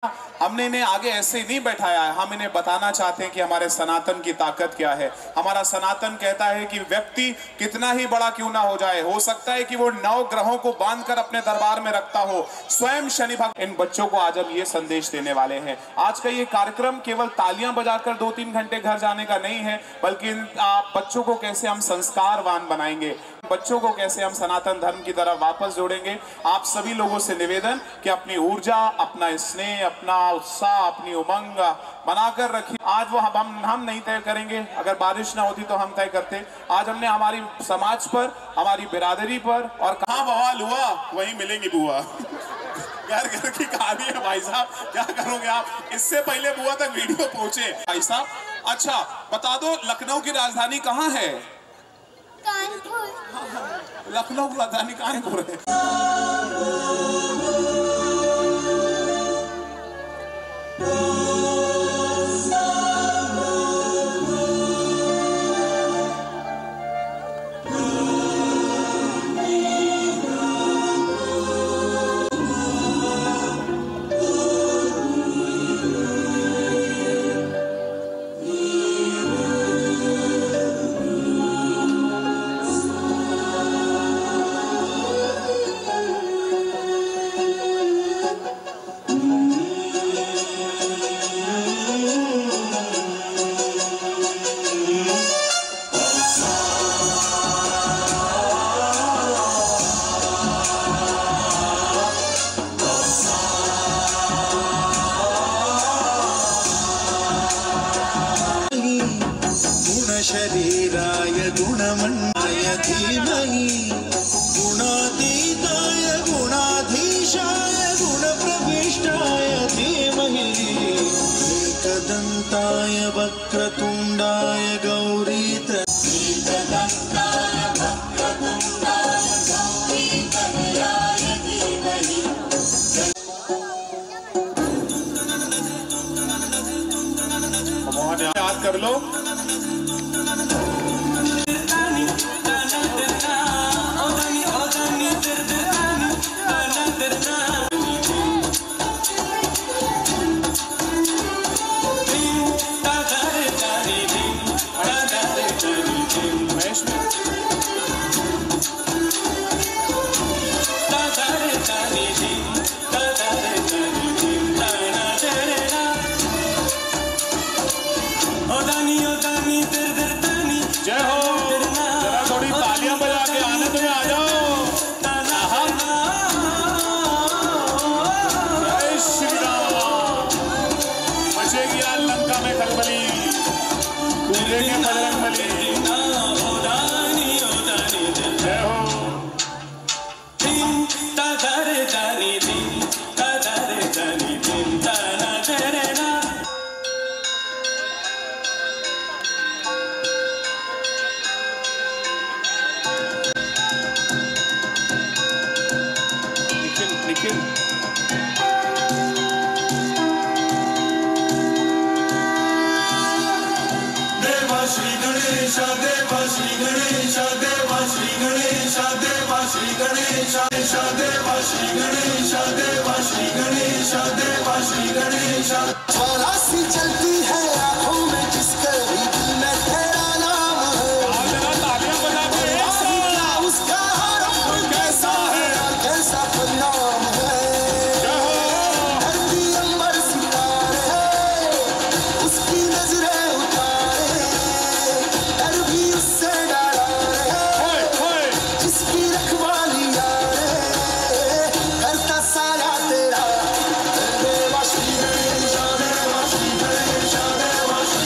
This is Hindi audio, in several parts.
हमने इन्हें आगे ऐसे नहीं बैठाया है, हम इन्हें बताना चाहते हैं कि हमारे सनातन की ताकत क्या है। हमारा सनातन कहता है कि व्यक्ति कितना ही बड़ा क्यों ना हो जाए, हो सकता है कि वो 9 ग्रहों को बांधकर अपने दरबार में रखता हो, स्वयं शनि भगवान। इन बच्चों को आज हम ये संदेश देने वाले हैं। आज का ये कार्यक्रम केवल तालियां बजाकर 2-3 घंटे घर जाने का नहीं है, बल्कि बच्चों को कैसे हम संस्कारवान बनाएंगे, बच्चों को कैसे हम सनातन धर्म की तरफ वापस जोड़ेंगे। आप सभी लोगों से निवेदन कि अपनी ऊर्जा, अपना स्नेह, अपना उत्साह, अपनी उमंग बनाकर रखिए। आज वो हम नहीं तय करेंगे, अगर बारिश ना होती तो हम तय करते। आज हमने हमारी समाज पर, हमारी बिरादरी पर, और कहाँ बवाल हुआ वहीं मिलेंगी बुआ। घर घर की कहानी है भाई साहब, क्या करोगे आप। इससे पहले बुआ तक वीडियो पहुंचे भाई साहब। अच्छा बता दो, लखनऊ की राजधानी कहाँ है? कानपुर। लखनऊ की राजधानी कानपुर है। शरीराय गुणमण्डाय धीमहि गुणातीताय गुणाधीशाय गुणप्रविष्टाय धीमहि एकदन्ताय वक्रतुण्डाय गौरीतनयाय धीमहि। याद कर लो। जय हो, जरा थोड़ी तालियां बजा के आनंद में आ जाओ। जय श्री राम। मचेगी आज लंका में खलबली, कूदेंगे बजरंगबली। जय हो। निखिल देवा श्री गणेश, देवा श्री गणेश, देवा श्री गणेश, देवा श्री गणेश, देवा श्री गणेश, देवा श्री गणेश, देवा श्री गणेश। ज्वाला सी चलती है आंखों में, जिसके भी दिल में तेरा नाम है। तालियां बजा के उसका रब कैसा है, कैसा परिणाम है। धरती अंबर सितारे उसकी नजरें उतारे, डर भी उससे डरा रहे, जिसकी रखवाली यारे करता साया तेरा। देवा श्री गणेश, देवा श्री गणेश, देवा श्री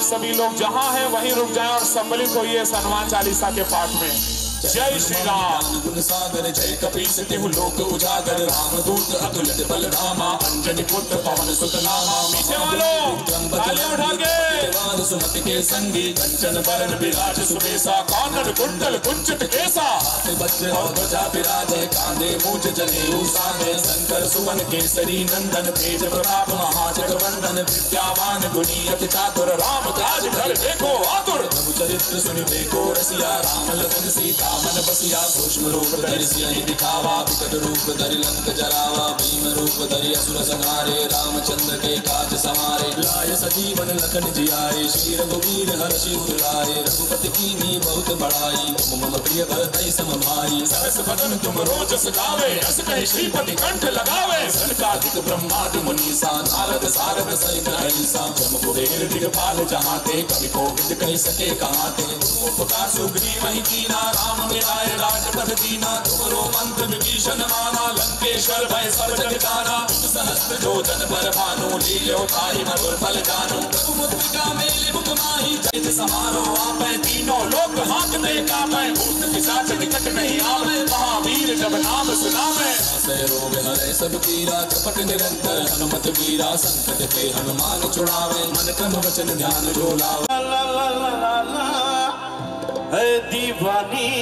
सभी लोग जहां हैं वहीं रुक जाएं और सम्मिलित होइए हनुमान चालीसा के पाठ में। जय श्री राम। गुण सागर जय कपीस तिहु लोक उजागर रामदूत अतुलित बलधामा अंजनी पुत्र पवन सुत नामा। पीछे वालों तालियां उठा के सुमति के संगी कंचन बरन विराज सुबेसा कानन कुंडल कुंचित केसा वज्र और ध्वजा विराजे कांधे मूज जनेऊ साधे शंकर सुवन केसरी नंदन तेज प्रताप महाजगवंदन विद्यावान गुणी अति चातुर राम काज कर देखो आतुर प्रभु चरित्र सुनि देखो रसिया राम लखन सीता मन बसिया सूक्ष्म रूप धरि सियहि दिखावा विकट रूप धरि लंक जरावा भीम रूप धरि असुर संहारे रामचंद्र के काज समारे लाय सजीवन लखन जियाए श्री रघुवीर हर्षि उर लाए रघुपति कीन्ही बहुत बड़ाई तुम मम प्रिय भरतहि सम भाई सहस बदन तुम रोजस गावे अस कहि श्रीपति कंठ लगावे सनकादिक ब्रह्मादि मुनीसा नारद सारद सहित अहिंसा जम कुबेर दिगपाल जहाँ ते कवि कोविद कहि सके कहाँ ते उपकार सुग्रीव ही कीना राम मिलाए राजपथ दीना तुमरो मंत्र विभीषण माना लंकेश्वर भय सब जग जाना सहस्त्र जो जन पर भानु लील्यो ताहि मधुर फल जानु प्रभु मुद्रिका मेले मुख माही चैत समारो आपै तीनों लोक हांकते कापै भूत पिशाच निकट नहीं आवे महावीर जब नाम सुनावे से रोग हरे सब पीरा जपत निरंतर हनुमत वीरा संकट के हनुमान छुड़ावे मन क्रम वचन ध्यान जो लावे ला ला ला ला है दीवानी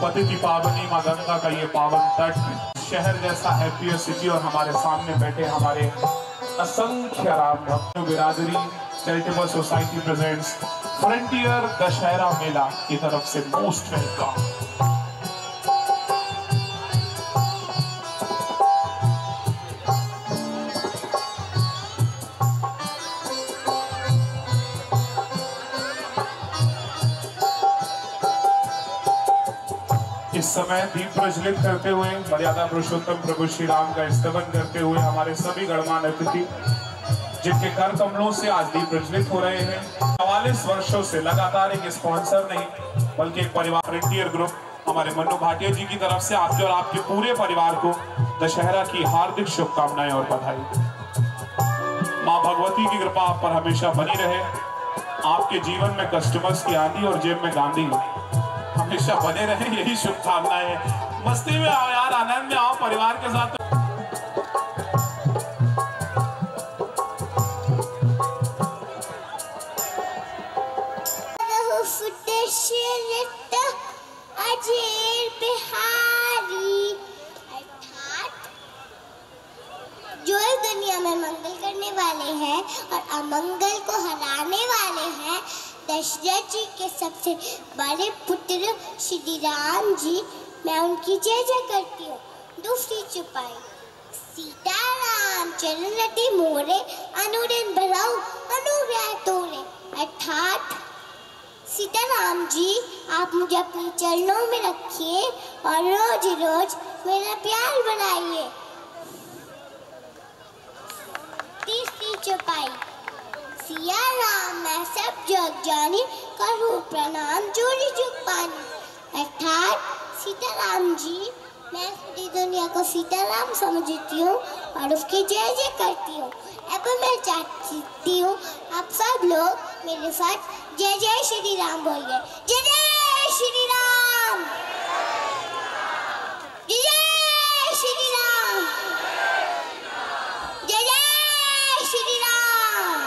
पतित पावनी मां गंगा का ये पावन तट शहर जैसा हैप्पी सिटी और हमारे सामने बैठे हमारे असंख्य राम भक्त बिरादरी charitable society presents frontier Dussehra मेला की तरफ से मोस्ट वेलकम। इस समय दीप प्रज्वलित करते हुए मर्यादा पुरुषोत्तम प्रभु श्री राम का स्तवन करते हुए हमारे सभी गणमान्य अतिथि जिनके कर कमलों से आज दीप प्रज्वलित हो रहे हैं, 44 वर्षों से लगातार एक स्पॉन्सर नहीं बल्कि एक परिवार फ्रंटियर ग्रुप हमारे मन्नू भाटिया जी की तरफ से आपके और आपके पूरे परिवार को दशहरा की हार्दिक शुभकामनाएं और बधाई। माँ भगवती की कृपा आप पर हमेशा बनी रहे। आपके जीवन में कस्टमर्स की आंधी और जेब में गांधी हमेशा बने रहे, यही शुभकामनाएं। मस्ती में आओ यार, आनंद में आओ परिवार के साथ। जो इस दुनिया में मंगल करने वाले हैं और अमंगल को हराने वाले हैं, दशरथ जी के सबसे बड़े पुत्र श्री राम जी, मैं उनकी जय जय करती हूँ। दूसरी चौपाई, सीताराम चरणति मोरे अनुदिन बराउ अनुव्यय तोरे, अर्थात सीताराम जी आप मुझे अपने चरणों में रखिए और रोज रोज मेरा प्यार बनाइए। तीसरी चौपाई, सिया राम मैं सब जग जानी करूँ प्रणाम जोड़ी जुग पानी, अर्थात सीताराम जी मैं पूरी दुनिया को सीताराम समझती हूँ और उसकी जय जय करती हूँ। अब मैं चाहती हूँ आप सब लोग मेरे साथ जय जय श्री राम बोलिए। जय जय श्री राम, जय जय श्री राम, जय जय श्री राम।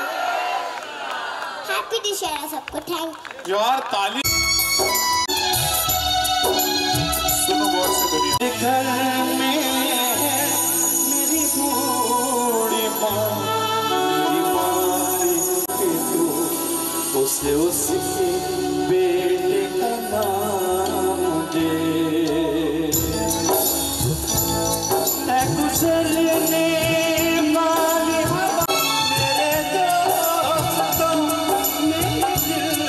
हैप्पी दशहरा सबको, थैंक यू। यार ताली सुनो गौर से दुनिया। घर में मेरी बूढ़ी माँ, मेरी माँ के तू उसे उसके बेटे का नाम दे। गुजरने वाली हवा मेरे दोस्तों मेरे दिल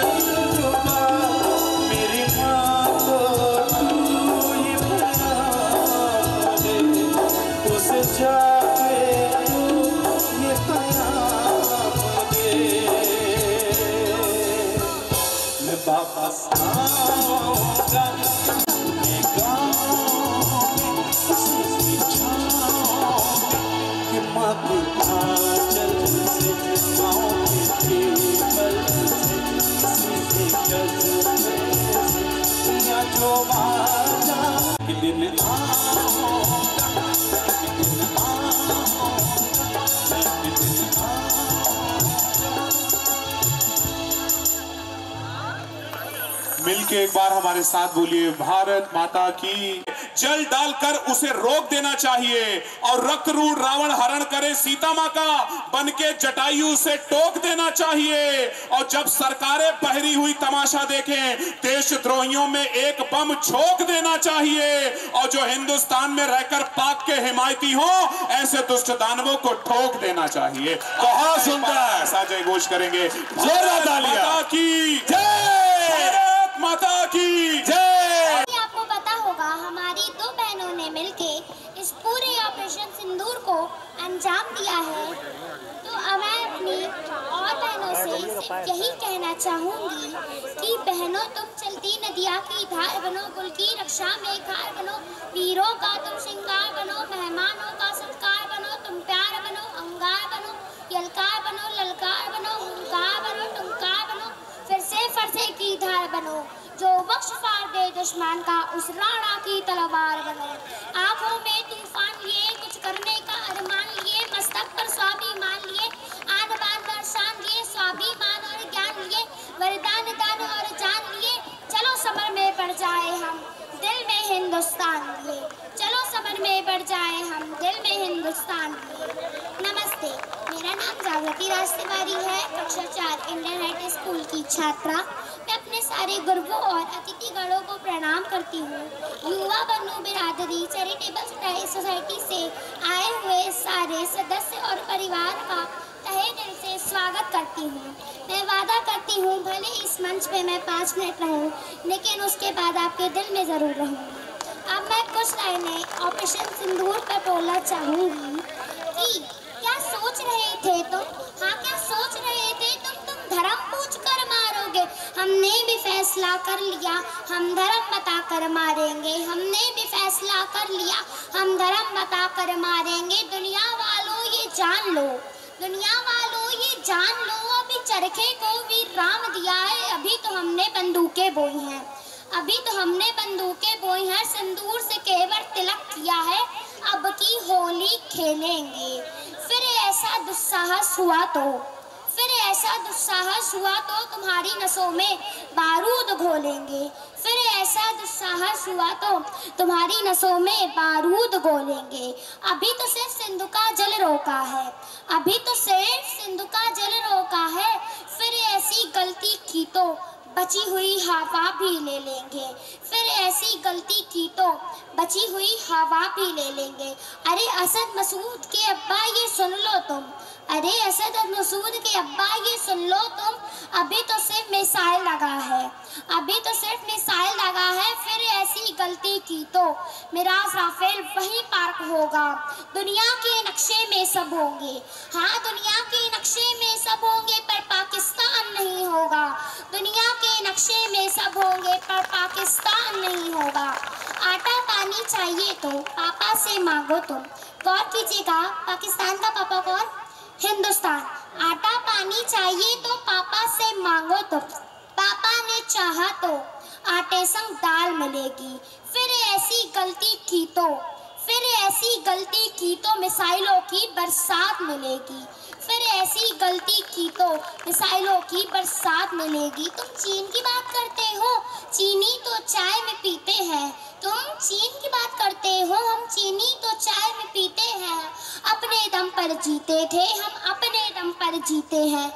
रुबा, मेरी माँ को तू ही बना दे, उसे जाके तू ये पैगाम दे। मैं वापस आऊंगा अपने गाँव में, उसी छाँव में कि माँ की आंचल से, माँ की टेबल से, किसी के गजरे से, या जो वादा कि दिन आऊंगा, कि दिन आऊंगा, कि दिन आऊंगा। मिलके एक बार हमारे साथ बोलिए, भारत माता की। जल डालकर उसे रोक देना चाहिए और रक्तरूढ़ रावण हरण करे सीता मां का, बनके जटायु से टोक देना चाहिए। और जब सरकारें बहरी हुई तमाशा देखें, देशद्रोहियों में एक बम झोंक देना चाहिए। और जो हिंदुस्तान में रहकर पाक के हिमायती हो, ऐसे दुष्ट दानवों को ठोक देना चाहिए। बहुत सुंदर, ऐसा जय घोष करेंगे। भारत माता की जय, भारत माता की जय। आपको पता होगा हमारी दो बहनों ने मिलके इस पूरे ऑपरेशन सिंदूर को अंजाम दिया है। तो मैं अपनी और बहनों से यही कहना चाहूंगी कि बहनों तुम चलती नदिया की धार बनो, कुल की रक्षा में खार बनो, वीरों का तुम श्रृंगार बनो, मेहमानों का सत्कार बनो, तुम प्यार बनो, अंगार बनो, यलकार बनो, ललकार बनो, हुंकार बनो, टुंकार बनो, फिर से फरसे की धार बनो, जो वक्ष फाड़ दे दुश्मन का उस राणा की तलवार बनो। आंखों में तूफान लिए, कुछ करने का अरमान लिए, मस्तक पर स्वाभिमान लिए, आन बान बरसान लिए, स्वाभिमान और ज्ञान लिए, वरदान दान और जान लिए। चलो समर में बढ़ जाए हम, दिल में हिंदुस्तान लिए। चलो समर में बढ़ जाए हम, दिल में हिंदुस्तान लिए। नमस्ते, मेरा नाम जागृति राज तिवारी है, कक्षा 4 इंडियन हाई स्कूल की छात्रा। मैं अपने सारे गुरुओं और अतिथिगणों को प्रणाम करती हूँ। युवा बन्नू बिरादरी चैरिटेबल सोसाइटी से आए हुए सारे सदस्य और परिवार का तहे दिल से स्वागत करती हूँ। मैं वादा करती हूँ भले इस मंच पे मैं 5 मिनट रहूँ, लेकिन उसके बाद आपके दिल में ज़रूर रहूँगी। अब मैं कुछ लाइनें ऑपरेशन सिंदूर पर बोलना चाहूंगी कि क्या सोच रहे थे तुम, हाँ क्या सोच रहे थे तुम धर्म पूछ कर मारोगे। हमने भी फैसला कर लिया, हम धर्म बता कर मारेंगे। हमने भी फैसला कर लिया, हम धर्म बता कर मारेंगे। दुनिया वालों ये जान लो, दुनिया वालों ये जान लो, अभी चरखे को वीर राम दिया है। अभी तो हमने बंदूकें बोई हैं, अभी तो हमने बंदूकें बोई हैं। सिंदूर से केवल तिलक किया है, अब की होली खेलेंगे। फिर ऐसा दुस्साहस हुआ तो, फिर ऐसा दुस्साहस हुआ तो तुम्हारी नसों में बारूद घोलेंगे। फिर ऐसा दुस्साहस हुआ तो तुम्हारी नसों में बारूद घोलेंगे। अभी तो सिर्फ सिंधु का जल रोका है, अभी तो सिर्फ सिंधु का जल रोका है। फिर ऐसी गलती की तो बची हुई हवा भी ले लेंगे। फिर ऐसी गलती की तो बची हुई हवा भी ले लेंगे। अरे असद मसूद के अब्बा ये सुन लो तुम, अरे असद मसूद के अब्बा ये सुन लो तुम, अभी तो सिर्फ मिसाइल लगा है, अभी तो सिर्फ मिसाइल लगा है। फिर ऐसी गलती की तो मिराज राफेल वहीं पार्क होगा। दुनिया के नक्शे में सब होंगे, हाँ दुनिया के नक्शे में सब होंगे, पर पाकिस्तान नहीं होगा। दुनिया के नक्शे में सब होंगे, पर पाकिस्तान नहीं होगा। आटा पानी चाहिए तो पापा से मांगो तुम, गौर कीजिएगा पाकिस्तान का पापा कौन? हिंदुस्तान। आटा पानी चाहिए तो पापा से मांगो तो पापा ने चाहा तो आटे संग दाल मिलेगी। फिर ऐसी गलती की तो, फिर ऐसी गलती की तो मिसाइलों की बरसात मिलेगी। फिर ऐसी गलती की तो मिसाइलों की बरसात मिलेगी। तुम चीन की बात करते हो, चीनी तो चाय में पीते हैं। तुम चीन की बात करते हो, हम चीनी तो चाय में पीते हैं। अपने दम पर जीते थे हम, अपने दम पर जीते हैं हम,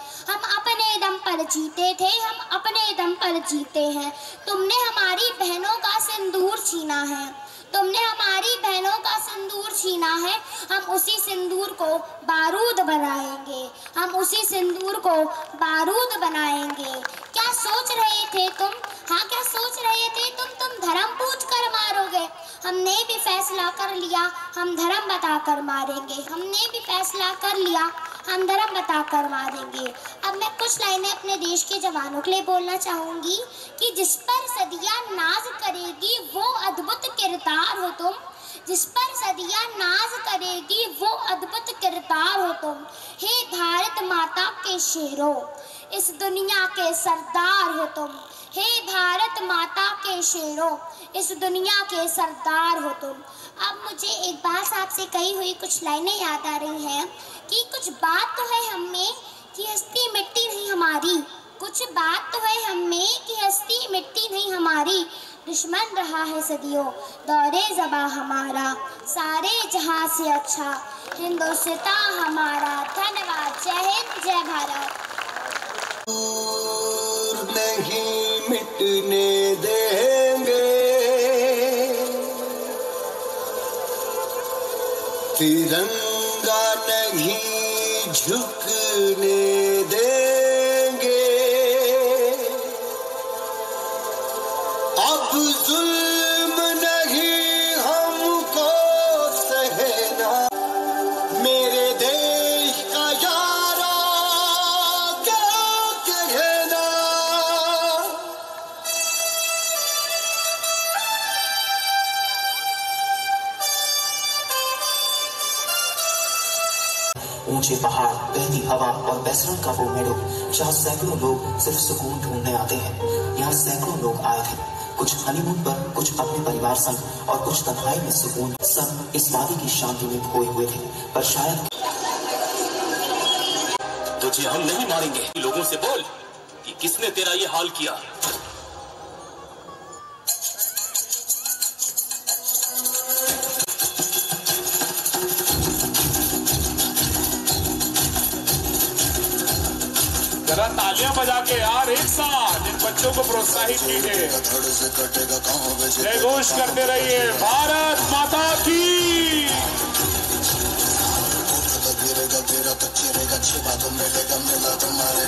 अपने दम पर जीते थे हम, अपने दम पर जीते हैं। तुमने हमारी बहनों का सिंदूर छीना है, तुमने हमारी बहनों का सिंदूर छीना है। हम उसी सिंदूर को बारूद बनाएंगे, हम उसी सिंदूर को बारूद बनाएंगे। क्या सोच रहे थे तुम, हाँ क्या सोच रहे थे तुम धर्म पूछ कर मारोगे। हमने भी फैसला कर लिया, हम धर्म बता कर मारेंगे। हमने भी फैसला कर लिया, हम धर्म बता कर मारेंगे। अब मैं कुछ लाइनें अपने देश के जवानों के लिए बोलना चाहूँगी कि जिस पर सदियाँ नाज करेगी वो अद्भुत किरदार हो तुम, जिस पर सदियाँ नाज करेगी वो अद्भुत किरदार हो तुम। हे भारत माता के शेरों, इस दुनिया के सरदार हो तुम। हे भारत माता के शेरों, इस दुनिया के सरदार हो तुम। अब मुझे एक बात आपसे कही हुई कुछ लाइनें याद आ रही हैं कि कुछ बात तो है हमें कि हस्ती मिट्टी नहीं हमारी, कुछ बात तो है हमें कि हस्ती मिट्टी नहीं हमारी। दुश्मन रहा है सदियों दौरे ज़बां हमारा, सारे जहां से अच्छा हिंदुस्तान हमारा। धन्यवाद। जय हिंद, जय भारत। नहीं मिटने देंगे, तिरंगा नहीं झुकने देंगे। अब जुल्म नहीं हमको सहना, मेरे देश का यारा क्या कहना। ऊंचे पहाड़, बहती हवा और बेसरन का वो मेड़ो जहाँ सैकड़ों लोग सिर्फ सुकून ढूंढने आते हैं। यहाँ सैकड़ों लोग आए थे, कुछ हनीमून पर, कुछ अपने परिवार संग और कुछ तन्हाई में सुकून। सब इस वादी की शांति में खोए हुए थे, पर शायद तुझे हम नहीं मारेंगे। लोगों से बोल कि किसने तेरा ये हाल किया। जरा तालियां बजा के यार एक साथ इन बच्चों को प्रोत्साहित कीजिए। जय घोष करते रहिए, भारत माता की। तुम्हारे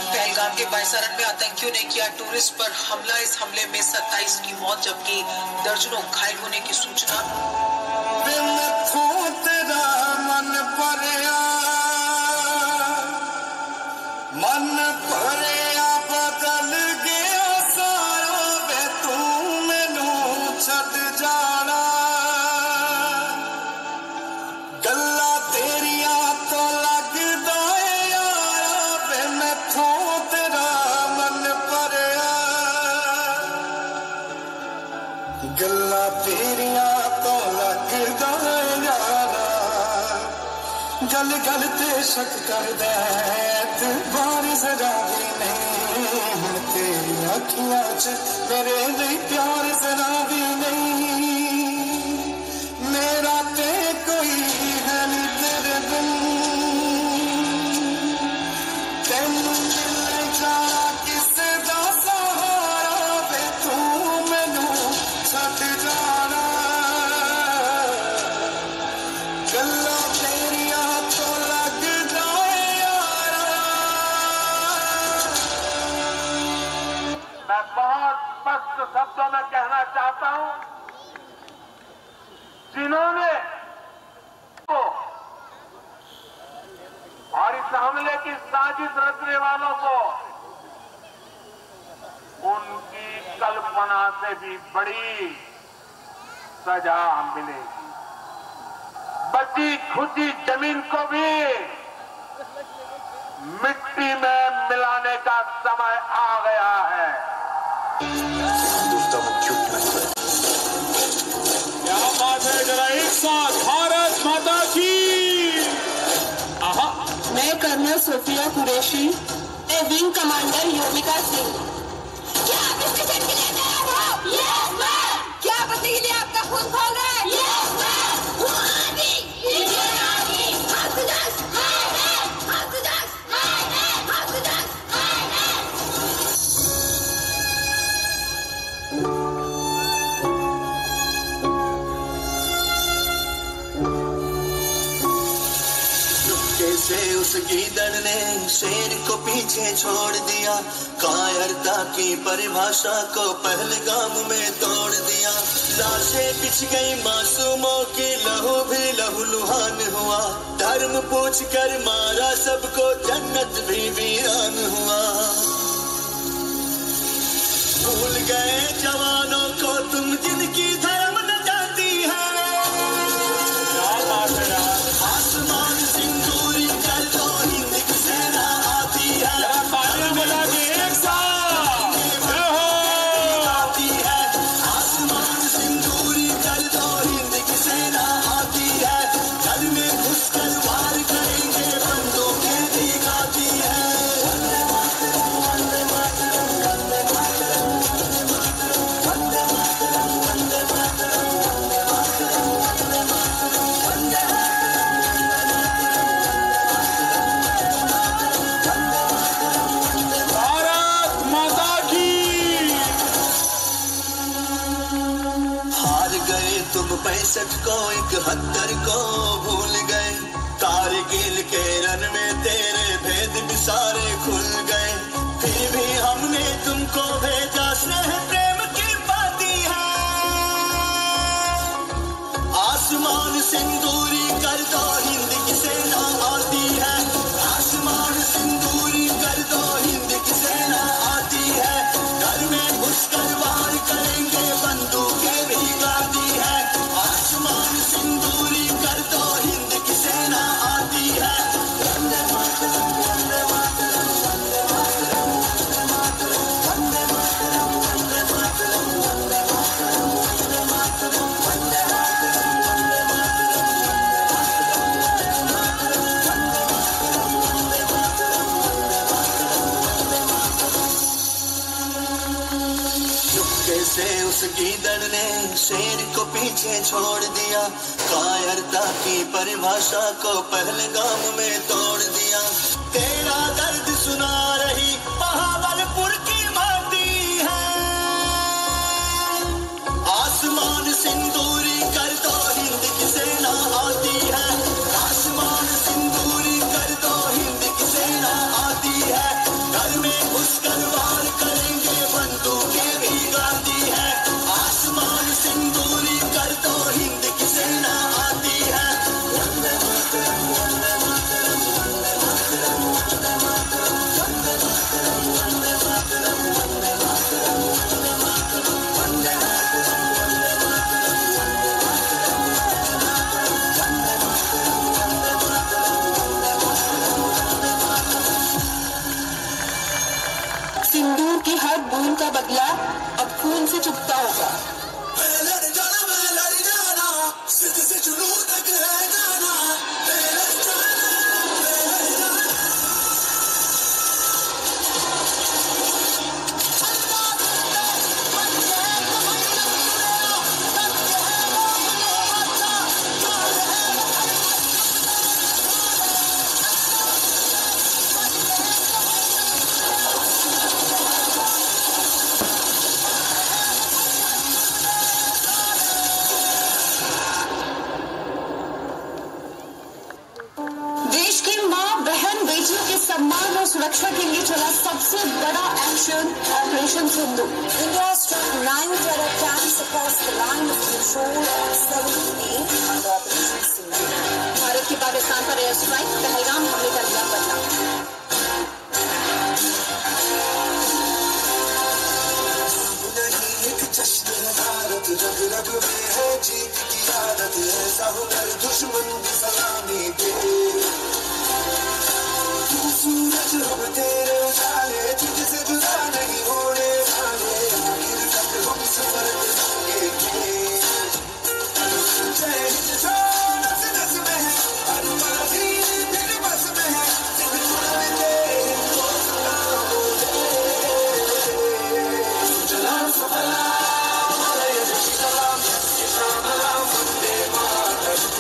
पहलगाम के बायसारन में आतंकियों ने किया टूरिस्ट पर हमला। इस हमले में 27 की मौत जबकि दर्जनों घायल होने की सूचना। मन भरिया बदल गया सारा वे तू मैनू छड़ जाना गल्ला तेरिया तो लगदा यारा वे मैथों तेरा मन भरिया गल्ला तेरिया तो लगदा यारा गल गल ते शक कर दे बार जरा भी नहीं तेरी अखियां च मेरे लिए प्यार जरा भी नहीं मेरा ते कोई है नहीं तेरे बिन तेनू मिलने जाना किसे दा सहारा वे तू मैनू छड़ जाना गल्ला तेरिया तो लगदा मैं बहुत स्पष्ट शब्दों में कहना चाहता हूं, जिन्होंने और इस हमले की साजिश रचने वालों को उनकी कल्पना से भी बड़ी सजा मिलेगी। बची खुची जमीन को भी मिट्टी में मिलाने का समय आ गया है। क्या बात है, जरा एक साथ भारत माता की। मैं colonel Sofiya Qureshi, wing commander Vyomika Singh. क्या आप इस मिशन के लिए तैयार हो? Yes ma'am. क्या बदले के लिए आपका खून खोल रहा है? Yes ma'am. Indian Army. से उस गीदड़ ने शेर को पीछे छोड़ दिया, कायरता की परिभाषा को पहलगाम में तोड़ दिया। लाशें बिछ गई मासूमों की, लहू भी लहूलुहान हुआ। धर्म पूछ कर मारा सबको, जन्नत भी वीरान हुआ। भूल गए जवानों को तुम जिनकी धर्म न जाती है। आसमान सिंदूरी कर दो, हिंद की सेना आती है। आती है। आसमान सिंदूरी कर दो, हिंद की सेना आती है। घर में घुसकर वार करेंगे, बंदूकें भी गाती है। वंदे मातरम, वंदे मातरम, वंदे मातरम, वंदे मातरम, वंदे मातरम, वंदे मातरम, वंदे मातरम, वंदे मातरम, वंदे भारत माता की। हार गए तुम 65 को, 71 को भूल गए। कारगिल के रन में तेरे भेद भी सारे खुल गए। फिर भी हमने तुमको भेजा, स्नेह प्रेम की बाती है। आसमान सिंदूरी कर दो, हिंद की सेना आती है। आसमान सिंदूरी कर दो, हिंद की सेना आती है। घर में घुसकर वार करेंगे, बंदूकें भी गाती है। आसमान सिंदूरी कर दो, हिंद की सेना आती है। वंदे मातरम, वंदे मातरम, वंदे मातरम, वंदे मातरम, वंदे मातरम, वंदे गीदड़ ने शेर को पीछे छोड़ दिया, कायरता की परिभाषा को पहले गाम में तोड़ दिया। तेरा दर्द सुना रही बहावलपुर की माटी है, आसमान सिंदूरी कर दो हिंद की सेना आती है, आसमान सिंदूरी कर दो हिंद की सेना आती है। घर में घुसकर वार करेंगे बंदूकें भी गाती है, आसमान सिंदूरी कर दो हिंद की सेना आती है। वंदे मातरम वंदे मातरम वंदे मातरम वंदे मातरम वंदे मातरम वंदे मातरम वंदे मातरम वंदे मातरम वंदे मातरम वंदे मातरम वंदे मातरम। सिंदूर की हर बूंद का बदला अब खून से चुकता होगा। मैं लड़ जाना सिद्ध से जुनून तक है जाना, मैं लड़ जाना। देश की माँ बहन बेटियों के सम्मान और सुरक्षा के लिए चला सबसे बड़ा action operation Sindhu. India struck 9 terror camps across the line of control on 7 May under Operation Sindhu. Bharat की पाकिस्तान पर एयर स्ट्राइक, पहलगाम हमले का लिया बदला। नहीं एक जश्न है भारत, रग रग में है जीत की आदत, ऐसा हुनर दुश्मन की सलामी दे। तू सूरज हम तेरे उजाले, तुझसे जुदा नहीं होने वाले, आखिर तक हम सफर निभाएंगे। जय हिंद जो नस नस में है, हर बाजी तेरे बस में है, जिंदगी में तेरे दोस्ता बोले। सुजलाम सुफलाम मलय जशीतलाम यस्य श्यामलाम वंदे मातरम।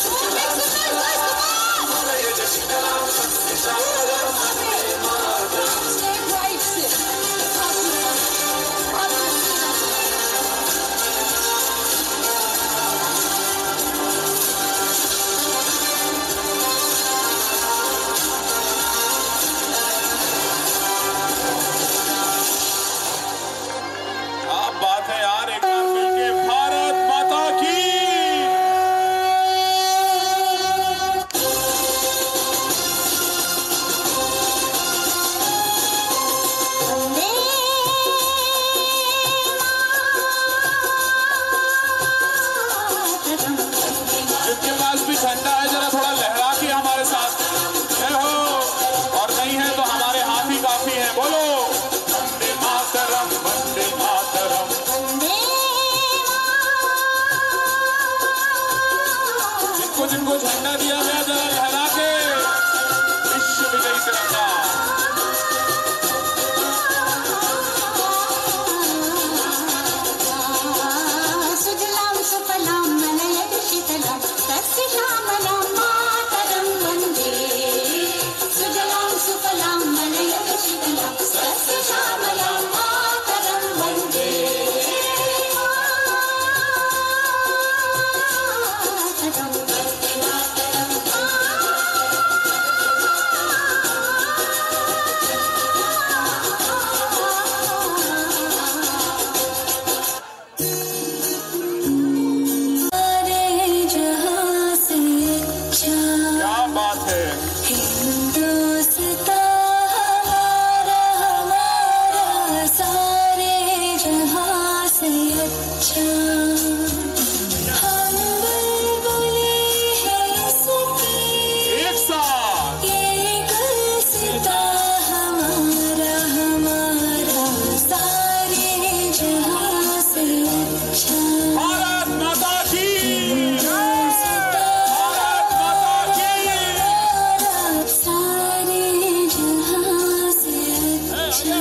सुजलाम सुफलाम मलय जशीतलाम यस्य श्यामलाम वंदे मातरम। क्या बात है यार, एक बार मिलके भारत माता की। जिनके पास भी झंडा है जरा थोड़ा लहरा के हमारे साथ जय हो, और नहीं है तो हमारे हाथी काफी है। बोलो वंदे मातरम वंदे मातरम। जिनको जिनको झंडा दिया गया जरा लहरा के विश्व विजयी तिरंगा। सुजलाम सुफलाम मलयज शीतलाम तस्य श्यामलां मातरं वन्दे। सुजलाम सुफलाम मलयज शीतलां तस्य श्यामलां मातरं वन्दे। मातरं वन्दे मातरं। सारे जहां से अच्छा क्या बात है। हिंदुस्तान हमारा हमारा, सारे जहां से अच्छा। हम बुलबुलें हैं इसकी, एक साथ ये गुलसिता हमारा हमारा, सारे जहां से अच्छा। भारत माता की। गुलसिता भारत माता की। सारे जहां से अच्छा।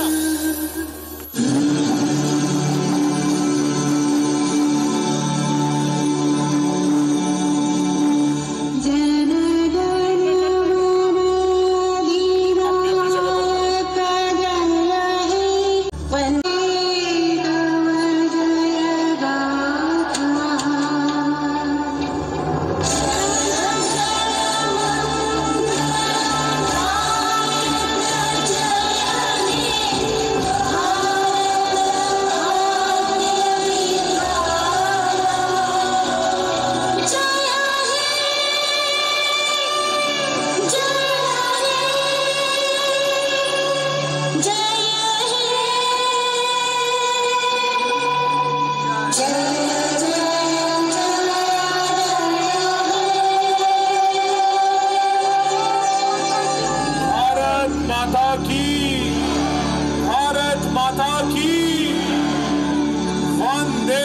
भारत माता की वंदे।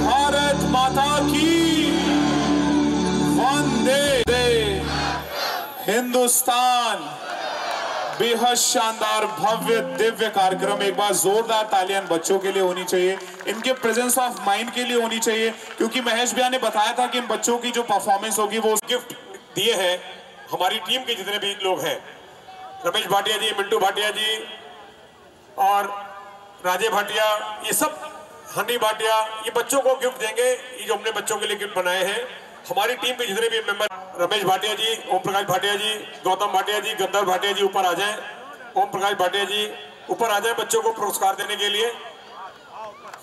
भारत माता की वंदे। हिंदुस्तान। बेहद शानदार भव्य दिव्य कार्यक्रम। एक बार जोरदार तालियां बच्चों के लिए होनी चाहिए, इनके प्रेजेंस ऑफ माइंड के लिए होनी चाहिए, क्योंकि महेश भैया ने बताया था कि इन बच्चों की जो परफॉर्मेंस होगी वो गिफ्ट दिए हैं हमारी टीम के जितने भी लोग हैं, रमेश भाटिया जी, मिंटू भाटिया जी और राजे भाटिया, ये सब हनी भाटिया, ये बच्चों को गिफ्ट देंगे। ये जो हमने बच्चों के लिए गिफ्ट बनाए हैं, हमारी टीम के जितने भी मेंबर, रमेश भाटिया जी, ओम प्रकाश भाटिया जी, गौतम भाटिया जी, गंधर्व भाटिया जी ऊपर आ जाएं। ओम प्रकाश भाटिया जी ऊपर आ जाएं बच्चों को पुरस्कार देने के लिए।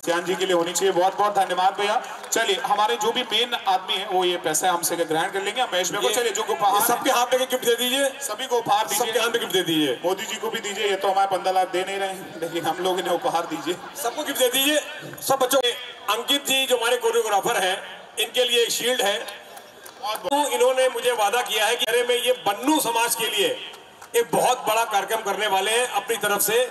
श्याम जी के लिए होनी चाहिए। बहुत बहुत धन्यवाद भैया। चलिए हमारे जो भी मेन आदमी है वो ये पैसा हमसे ग्रहण कर लेंगे महेश भैया को। चलिए जो उपहार सबके हाथ में गिफ्ट दे दीजिए, सभी को उपहार दीजिए, सबके हाथ में गिफ्ट दे दीजिए। मोदी जी को भी दीजिए, ये तो हमारे 15 लाख दे नहीं रहे हैं, लेकिन हम लोग इन्हें उपहार दीजिए, सबको गिफ्ट दे दीजिए सब बच्चों। अंकित जी जो हमारे कोरियोग्राफर हैं, इनके लिए एक शील्ड है। तो इन्होंने मुझे वादा किया है कि अरे मैं ये बन्नू समाज के लिए एक बहुत बड़ा कार्यक्रम करने वाले हैं अपनी तरफ से,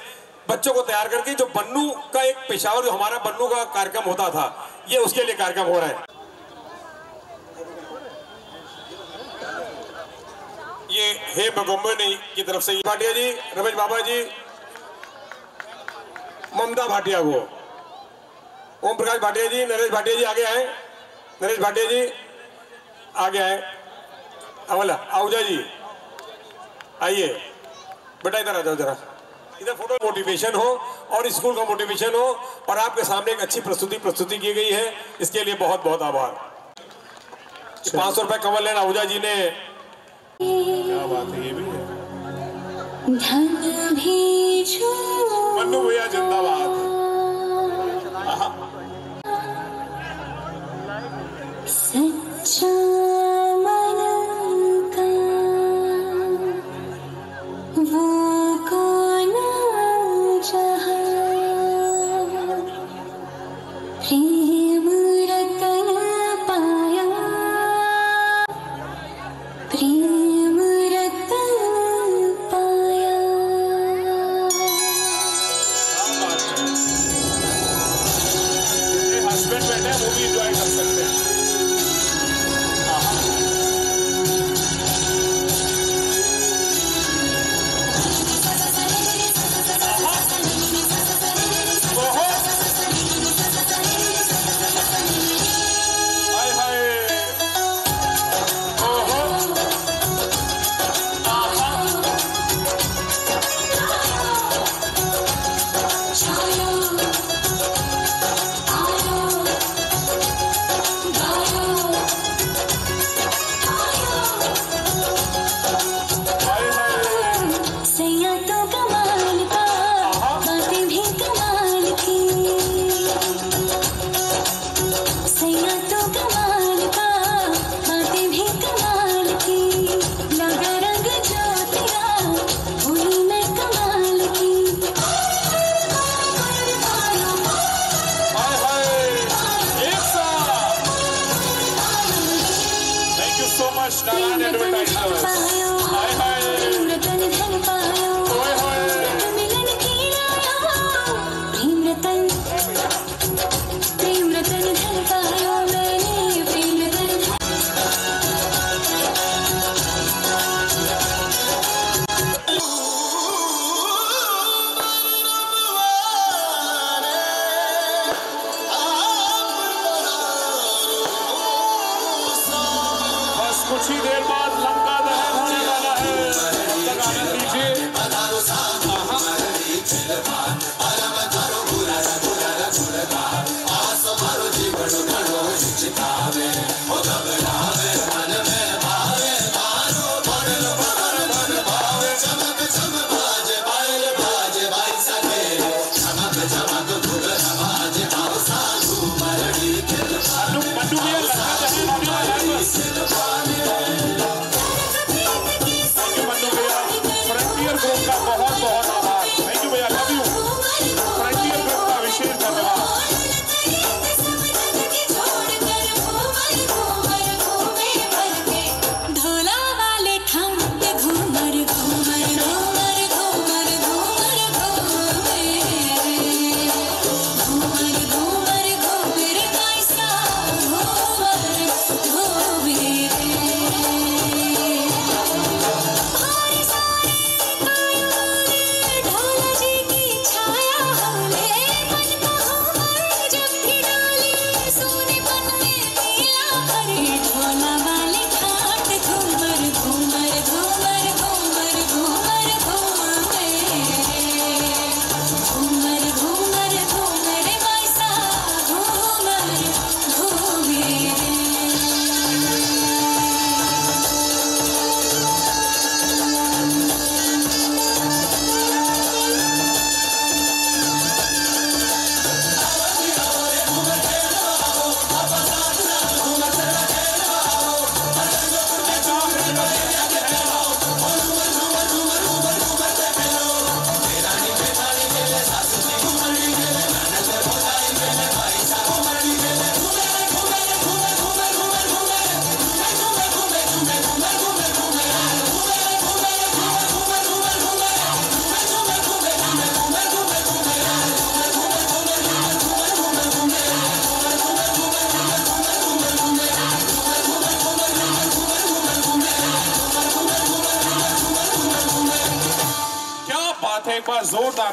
बच्चों को तैयार करके। जो बन्नू का एक पेशावर, जो हमारा बन्नू का कार्यक्रम होता था, ये उसके लिए कार्यक्रम हो रहा है। ये हे बगोम्बनी की तरफ से भाटिया जी, रमेश बाबा जी, ममता भाटिया को, ओम प्रकाश भाटिया जी, नरेश भाटिया जी आगे आए, नरेश भाटिया जी आगे आए, अवला आहूजा जी आइए बेटा, इधर आ जाओ जरा, इधर फोटो। मोटिवेशन हो और स्कूल का मोटिवेशन हो और आपके सामने एक अच्छी प्रस्तुति की गई है, इसके लिए बहुत बहुत आभार। 500 रुपए कवर लेना आहूजा जी ने। क्या बात है, ये भी है। मन्नू भैया जिंदाबाद। सच्चा मन का वो कौन जहाँ, प्रेम रतन पाया, प्रेम रतन पाया। हस्बैंड बैठे हैं, वो भी एंजॉय कर सकते हैं। कुछ ही देर बाद लंका दहन होने वाला है। तब तक आनंद लीजिए। फ्रंटियर ग्रुप का बहुत बहुत आभार। थैंक यू भैया, लव यू। फ्रंटियर ग्रुप का विशेष धन्यवाद। एक बार जोरदार